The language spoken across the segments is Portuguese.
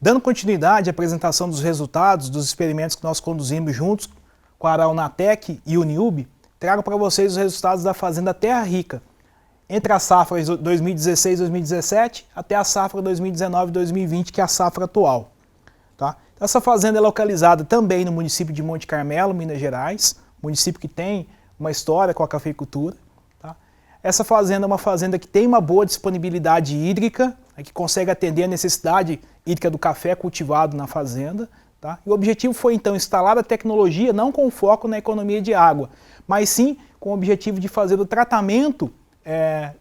Dando continuidade à apresentação dos resultados dos experimentos que nós conduzimos juntos com a Araunatec e o Niub, trago para vocês os resultados da Fazenda Terra Rica, entre a safra 2016-2017 até a safra 2019-2020, que é a safra atual. Tá? Essa fazenda é localizada também no município de Monte Carmelo, Minas Gerais, município que tem uma história com a cafeicultura. Tá? Essa fazenda é uma fazenda que tem uma boa disponibilidade hídrica, que consegue atender a necessidade hídrica do café cultivado na fazenda. Tá? E o objetivo foi então instalar a tecnologia não com foco na economia de água, mas sim com o objetivo de fazer o tratamento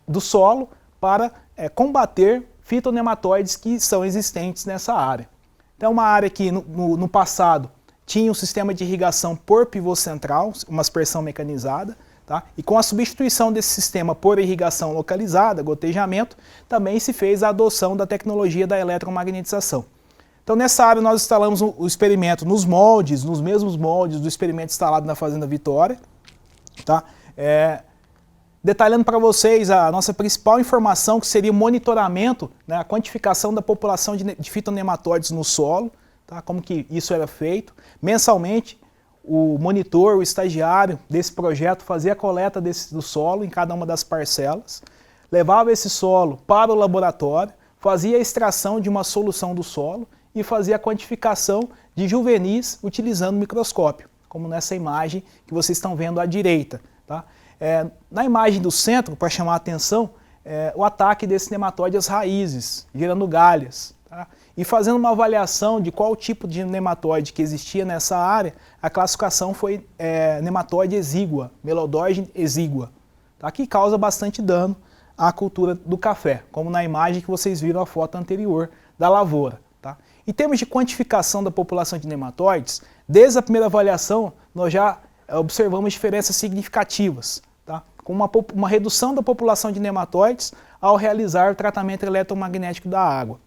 do solo para combater fitonematóides que são existentes nessa área. Então é uma área que no passado tinha um sistema de irrigação por pivô central, uma aspersão mecanizada, tá? E com a substituição desse sistema por irrigação localizada, gotejamento, também se fez a adoção da tecnologia da eletromagnetização. Então nessa área nós instalamos o experimento nos mesmos moldes do experimento instalado na Fazenda Vitória. Tá? Detalhando para vocês a nossa principal informação, que seria o monitoramento, né, a quantificação da população de fitonematóides no solo, tá? Como que isso era feito. Mensalmente, o monitor, o estagiário desse projeto fazia a coleta do solo em cada uma das parcelas, levava esse solo para o laboratório, fazia a extração de uma solução do solo e fazia a quantificação de juvenis utilizando o microscópio, como nessa imagem que vocês estão vendo à direita. Tá? Na imagem do centro, para chamar a atenção, o ataque desse nematóide às raízes, gerando galhas. Tá? E fazendo uma avaliação de qual tipo de nematóide que existia nessa área, a classificação foi nematóide exígua, Melodorge exígua, tá? Que causa bastante dano à cultura do café, como na imagem que vocês viram a foto anterior da lavoura. Tá? Em termos de quantificação da população de nematóides, desde a primeira avaliação nós já observamos diferenças significativas, tá? Com uma redução da população de nematóides ao realizar o tratamento eletromagnético da água.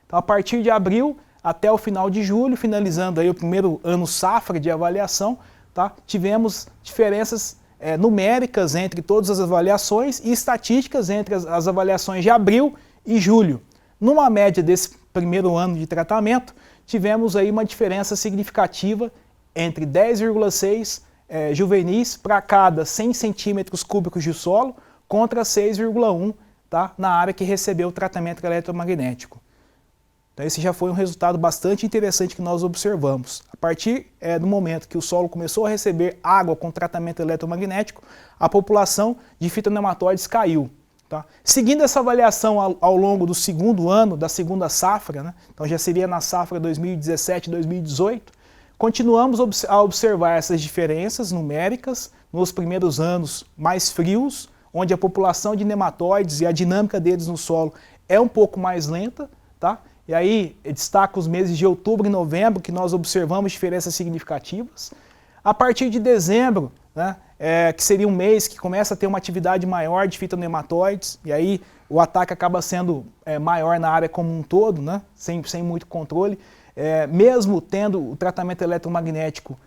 Então, a partir de abril até o final de julho, finalizando aí o primeiro ano safra de avaliação, tá? Tivemos diferenças numéricas entre todas as avaliações e estatísticas entre as avaliações de abril e julho. Numa média desse primeiro ano de tratamento, tivemos aí uma diferença significativa entre 10,6 juvenis para cada 100 centímetros cúbicos de solo contra 6,1, tá, na área que recebeu o tratamento eletromagnético. Então esse já foi um resultado bastante interessante que nós observamos. A partir do momento que o solo começou a receber água com tratamento eletromagnético, a população de fitonematóides caiu. Tá? Seguindo essa avaliação ao longo do segundo ano, da segunda safra, né, então já seria na safra 2017-2018, continuamos a observar essas diferenças numéricas nos primeiros anos mais frios, onde a população de nematóides e a dinâmica deles no solo é um pouco mais lenta. Tá? E aí destaco os meses de outubro e novembro, que nós observamos diferenças significativas. A partir de dezembro, né, que seria um mês que começa a ter uma atividade maior de fitonematóides, e aí o ataque acaba sendo maior na área como um todo, né, sem muito controle. Mesmo tendo o tratamento eletromagnético,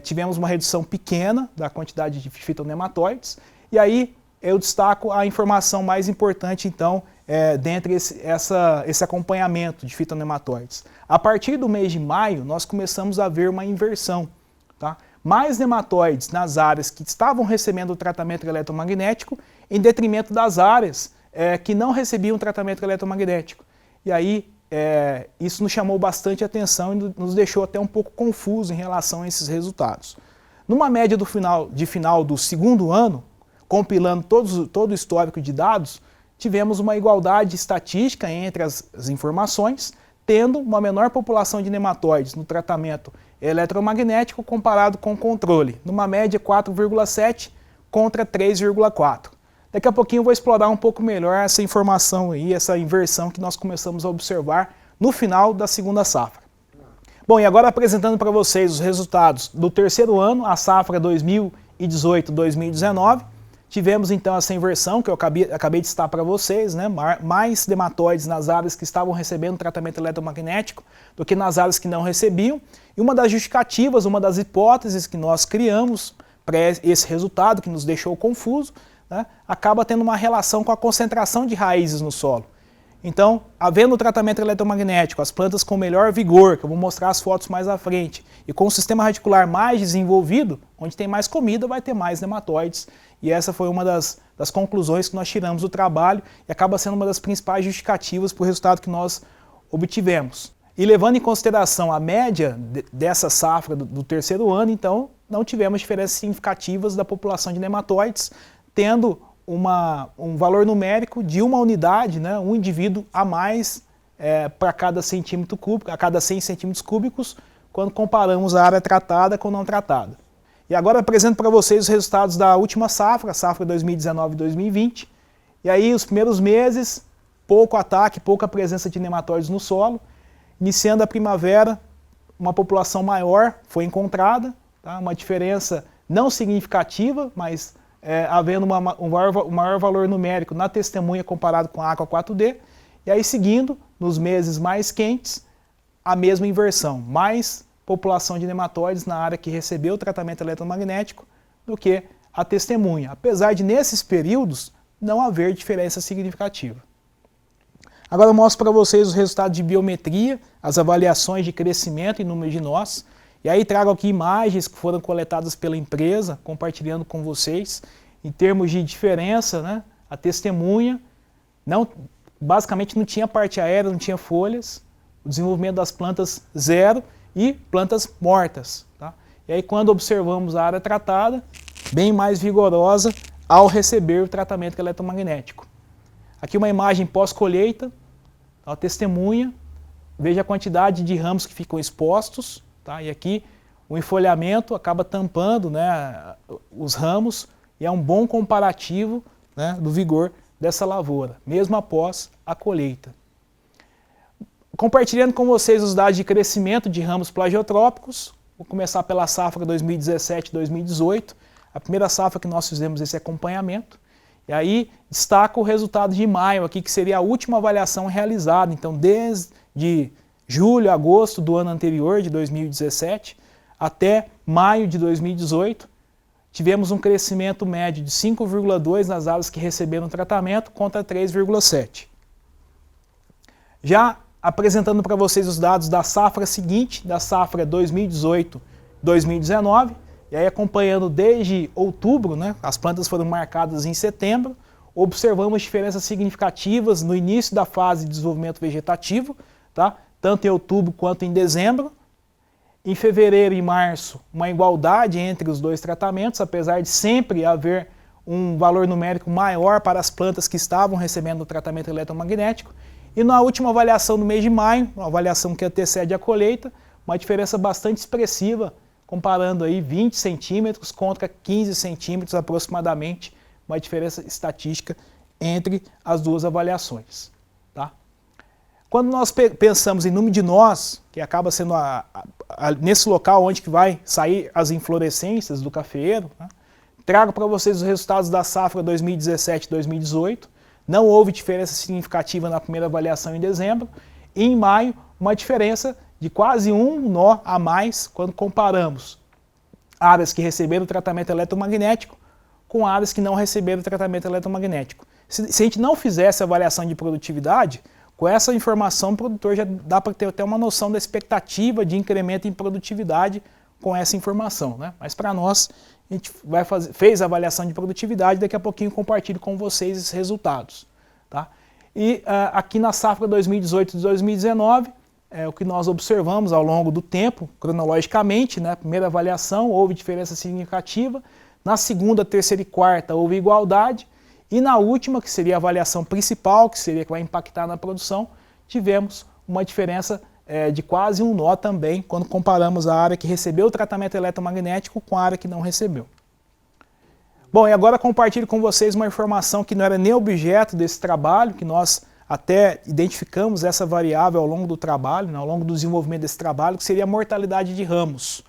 tivemos uma redução pequena da quantidade de fitonematóides, e aí eu destaco a informação mais importante, então, dentre esse acompanhamento de fitonematóides. A partir do mês de maio, nós começamos a ver uma inversão. Tá? Mais nematóides nas áreas que estavam recebendo o tratamento eletromagnético, em detrimento das áreas que não recebiam tratamento eletromagnético. E aí, isso nos chamou bastante atenção e nos deixou até um pouco confuso em relação a esses resultados. Numa média de final do segundo ano, compilando todo o histórico de dados, tivemos uma igualdade estatística entre as informações, tendo uma menor população de nematóides no tratamento eletromagnético comparado com o controle, numa média 4,7 contra 3,4. Daqui a pouquinho eu vou explorar um pouco melhor essa informação aí, essa inversão que nós começamos a observar no final da segunda safra. Bom, e agora apresentando para vocês os resultados do terceiro ano, a safra 2018-2019, tivemos então essa inversão que eu acabei de citar para vocês, né? Mais nematóides nas áreas que estavam recebendo tratamento eletromagnético do que nas áreas que não recebiam. E uma das justificativas, uma das hipóteses que nós criamos para esse resultado, que nos deixou confuso, né? Acaba tendo uma relação com a concentração de raízes no solo. Então, havendo o tratamento eletromagnético, as plantas com melhor vigor, que eu vou mostrar as fotos mais à frente, e com o sistema radicular mais desenvolvido, onde tem mais comida, vai ter mais nematóides. E essa foi uma das conclusões que nós tiramos do trabalho e acaba sendo uma das principais justificativas para o resultado que nós obtivemos. E levando em consideração a média dessa safra do terceiro ano, então, não tivemos diferenças significativas da população de nematóides, tendo um valor numérico de uma unidade, né, um indivíduo a mais para cada centímetro cúbico, a cada 100 centímetros cúbicos, quando comparamos a área tratada com não tratada. E agora apresento para vocês os resultados da última safra, a safra 2019-2020. E aí os primeiros meses, pouco ataque, pouca presença de nematóides no solo. Iniciando a primavera, uma população maior foi encontrada, tá? Uma diferença não significativa, mas havendo um maior valor numérico na testemunha comparado com a Aqua 4D, e aí seguindo, nos meses mais quentes, a mesma inversão, mais população de nematóides na área que recebeu o tratamento eletromagnético do que a testemunha, apesar de nesses períodos não haver diferença significativa. Agora eu mostro para vocês os resultados de biometria, as avaliações de crescimento e número de nós. E aí trago aqui imagens que foram coletadas pela empresa, compartilhando com vocês. Em termos de diferença, né, a testemunha basicamente não tinha parte aérea, não tinha folhas. O desenvolvimento das plantas zero e plantas mortas. Tá? E aí quando observamos a área tratada, bem mais vigorosa ao receber o tratamento eletromagnético. Aqui uma imagem pós-colheita, a testemunha, veja a quantidade de ramos que ficam expostos, tá? E aqui o enfolhamento acaba tampando, né, os ramos e é um bom comparativo, né, do vigor dessa lavoura, mesmo após a colheita. Compartilhando com vocês os dados de crescimento de ramos plagiotrópicos, vou começar pela safra 2017-2018, a primeira safra que nós fizemos esse acompanhamento. E aí destaco o resultado de maio aqui, que seria a última avaliação realizada. Então, desde julho, agosto do ano anterior, de 2017, até maio de 2018, tivemos um crescimento médio de 5,2 nas áreas que receberam tratamento contra 3,7. Já apresentando para vocês os dados da safra seguinte, da safra 2018-2019, e aí acompanhando desde outubro, né, as plantas foram marcadas em setembro, observamos diferenças significativas no início da fase de desenvolvimento vegetativo, tá, tanto em outubro quanto em dezembro. Em fevereiro e março, uma igualdade entre os dois tratamentos, apesar de sempre haver um valor numérico maior para as plantas que estavam recebendo o tratamento eletromagnético. E na última avaliação do mês de maio, uma avaliação que antecede a colheita, uma diferença bastante expressiva, comparando aí 20 centímetros contra 15 centímetros aproximadamente, uma diferença estatística entre as duas avaliações. Tá? Quando nós pensamos em número de nós, que acaba sendo nesse local onde que vai sair as inflorescências do cafeeiro, né? Trago para vocês os resultados da safra 2017-2018. Não houve diferença significativa na primeira avaliação em dezembro. E em maio, uma diferença de quase um nó a mais quando comparamos áreas que receberam tratamento eletromagnético com áreas que não receberam tratamento eletromagnético. Se a gente não fizesse avaliação de produtividade, com essa informação o produtor já dá para ter até uma noção da expectativa de incremento em produtividade com essa informação, né? Mas para nós, a gente fez a avaliação de produtividade, daqui a pouquinho compartilho com vocês esses resultados. Tá? E aqui na safra 2018-2019, o que nós observamos ao longo do tempo, cronologicamente, né? Primeira avaliação, houve diferença significativa, na segunda, terceira e quarta houve igualdade, e na última, que seria a avaliação principal, que vai impactar na produção, tivemos uma diferença de quase um nó também, quando comparamos a área que recebeu o tratamento eletromagnético com a área que não recebeu. Bom, e agora compartilho com vocês uma informação que não era nem objeto desse trabalho, que nós até identificamos essa variável ao longo do trabalho, né, ao longo do desenvolvimento desse trabalho, que seria a mortalidade de ramos.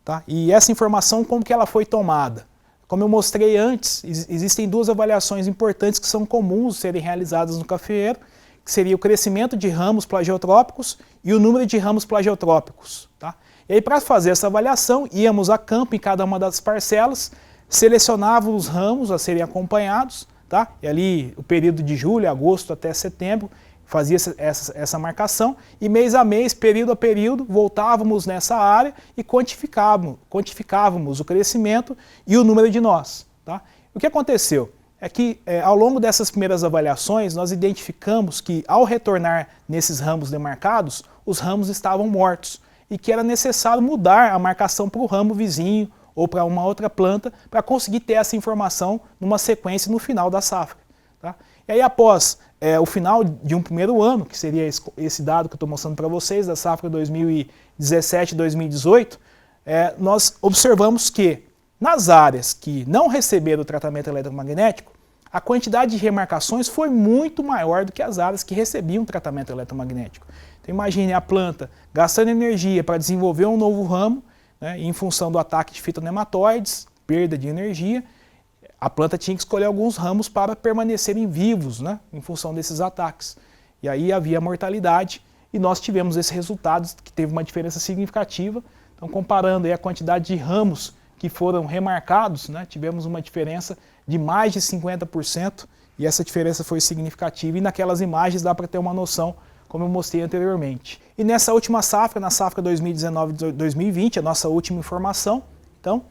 Tá? E essa informação, como que ela foi tomada? Como eu mostrei antes, existem duas avaliações importantes que são comuns serem realizadas no cafeeiro, que seria o crescimento de ramos plagiotrópicos e o número de ramos plagiotrópicos. Tá? E aí, para fazer essa avaliação, íamos a campo em cada uma das parcelas, selecionávamos os ramos a serem acompanhados, tá? E ali o período de julho, agosto até setembro, fazia essa marcação e mês a mês, período a período, voltávamos nessa área e quantificávamos o crescimento e o número de nós. Tá? O que aconteceu é que ao longo dessas primeiras avaliações nós identificamos que ao retornar nesses ramos demarcados, os ramos estavam mortos e que era necessário mudar a marcação para o ramo vizinho ou para uma outra planta para conseguir ter essa informação numa sequência no final da safra. Tá? E aí após o final de um primeiro ano, que seria esse dado que eu estou mostrando para vocês, da safra 2017-2018, nós observamos que nas áreas que não receberam o tratamento eletromagnético, a quantidade de remarcações foi muito maior do que as áreas que recebiam tratamento eletromagnético. Então imagine a planta gastando energia para desenvolver um novo ramo, né, em função do ataque de fitonematóides, perda de energia, a planta tinha que escolher alguns ramos para permanecerem vivos, né, em função desses ataques. E aí havia mortalidade e nós tivemos esse resultado que teve uma diferença significativa. Então comparando aí a quantidade de ramos que foram remarcados, né, tivemos uma diferença de mais de 50% e essa diferença foi significativa e naquelas imagens dá para ter uma noção, como eu mostrei anteriormente. E nessa última safra, na safra 2019-2020, a nossa última informação, então,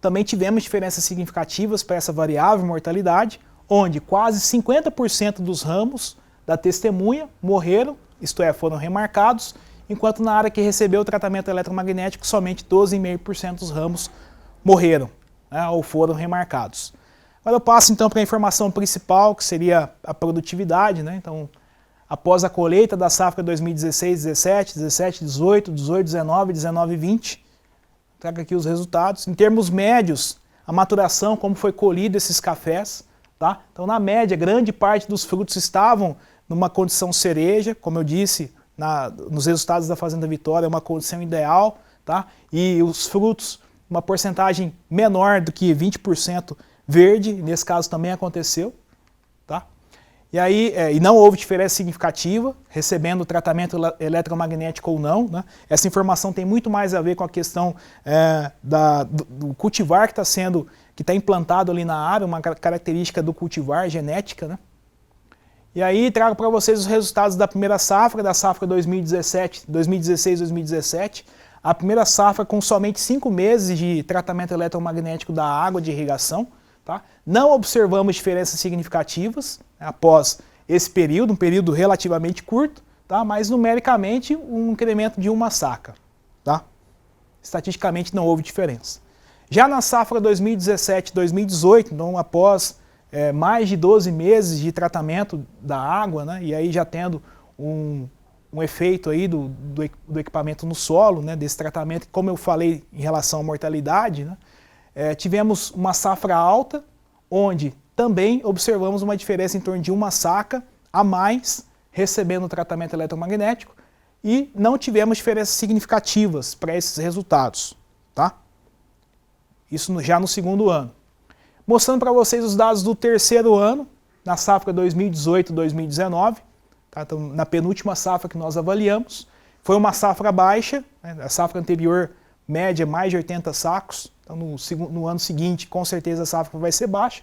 também tivemos diferenças significativas para essa variável mortalidade, onde quase 50% dos ramos da testemunha morreram, isto é, foram remarcados, enquanto na área que recebeu o tratamento eletromagnético, somente 12,5% dos ramos morreram, né, ou foram remarcados. Agora eu passo então para a informação principal, que seria a produtividade, né? Então, após a colheita da safra 2016-17, 17-18, 18-19, 19-20, trago aqui os resultados. Em termos médios, a maturação, como foi colhido esses cafés. Tá? Então, na média, grande parte dos frutos estavam numa condição cereja, como eu disse, nos resultados da Fazenda Vitória, é uma condição ideal. Tá? E os frutos, uma porcentagem menor do que 20% verde, nesse caso também aconteceu. Tá? E aí, e não houve diferença significativa, recebendo o tratamento eletromagnético ou não. Né? Essa informação tem muito mais a ver com a questão do cultivar que está implantado ali na área, uma característica do cultivar genética. Né? E aí trago para vocês os resultados da primeira safra, da safra 2016-2017. A primeira safra com somente 5 meses de tratamento eletromagnético da água de irrigação. Tá? Não observamos diferenças significativas após esse período, um período relativamente curto, tá? Mas numericamente um incremento de uma saca. Tá? Estatisticamente não houve diferença. Já na safra 2017-2018, então após mais de 12 meses de tratamento da água, né? E aí já tendo um efeito aí do equipamento no solo, né? Desse tratamento, como eu falei em relação à mortalidade, né? Tivemos uma safra alta, onde também observamos uma diferença em torno de uma saca a mais recebendo o tratamento eletromagnético e não tivemos diferenças significativas para esses resultados. Tá? Isso já no segundo ano. Mostrando para vocês os dados do terceiro ano, na safra 2018-2019, tá? Então, na penúltima safra que nós avaliamos, foi uma safra baixa, né? A safra anterior média mais de 80 sacos, então no ano seguinte com certeza a safra vai ser baixa,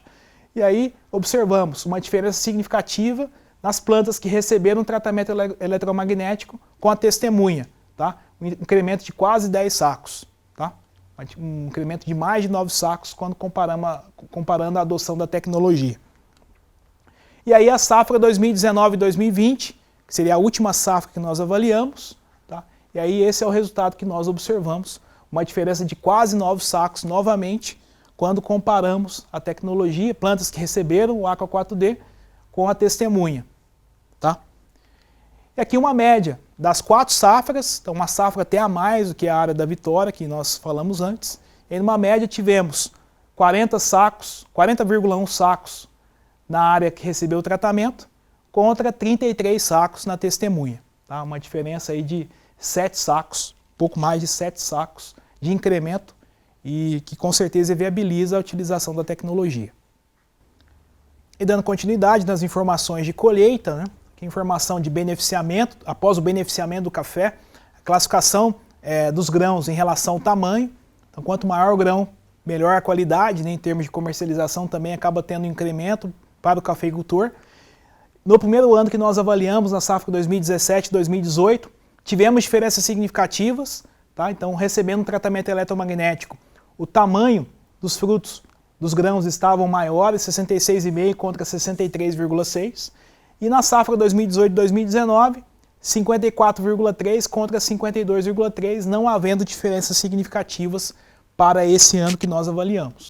e aí observamos uma diferença significativa nas plantas que receberam tratamento eletromagnético com a testemunha, tá? Um incremento de quase 10 sacos, tá? Um incremento de mais de 9 sacos quando comparando a adoção da tecnologia. E aí a safra 2019-2020, que seria a última safra que nós avaliamos, tá? E aí esse é o resultado que nós observamos, uma diferença de quase 9 sacos novamente, quando comparamos a tecnologia, plantas que receberam o Aqua 4D com a testemunha. Tá? E aqui uma média das 4 safras, então uma safra até a mais do que a área da Vitória, que nós falamos antes. E numa média tivemos 40 sacos, 40,1 sacos na área que recebeu o tratamento, contra 33 sacos na testemunha. Tá? Uma diferença aí de 7 sacos, pouco mais de 7 sacos de incremento e que com certeza viabiliza a utilização da tecnologia. E dando continuidade nas informações de colheita, né, que é informação de beneficiamento, após o beneficiamento do café, a classificação dos grãos em relação ao tamanho. Então, quanto maior o grão, melhor a qualidade, né, em termos de comercialização também acaba tendo um incremento para o cafeicultor. No primeiro ano que nós avaliamos, na safra 2017-2018, tivemos diferenças significativas, tá? Então, recebendo um tratamento eletromagnético, o tamanho dos frutos dos grãos estavam maiores, 66,5 contra 63,6. E na safra 2018-2019, 54,3 contra 52,3, não havendo diferenças significativas para esse ano que nós avaliamos.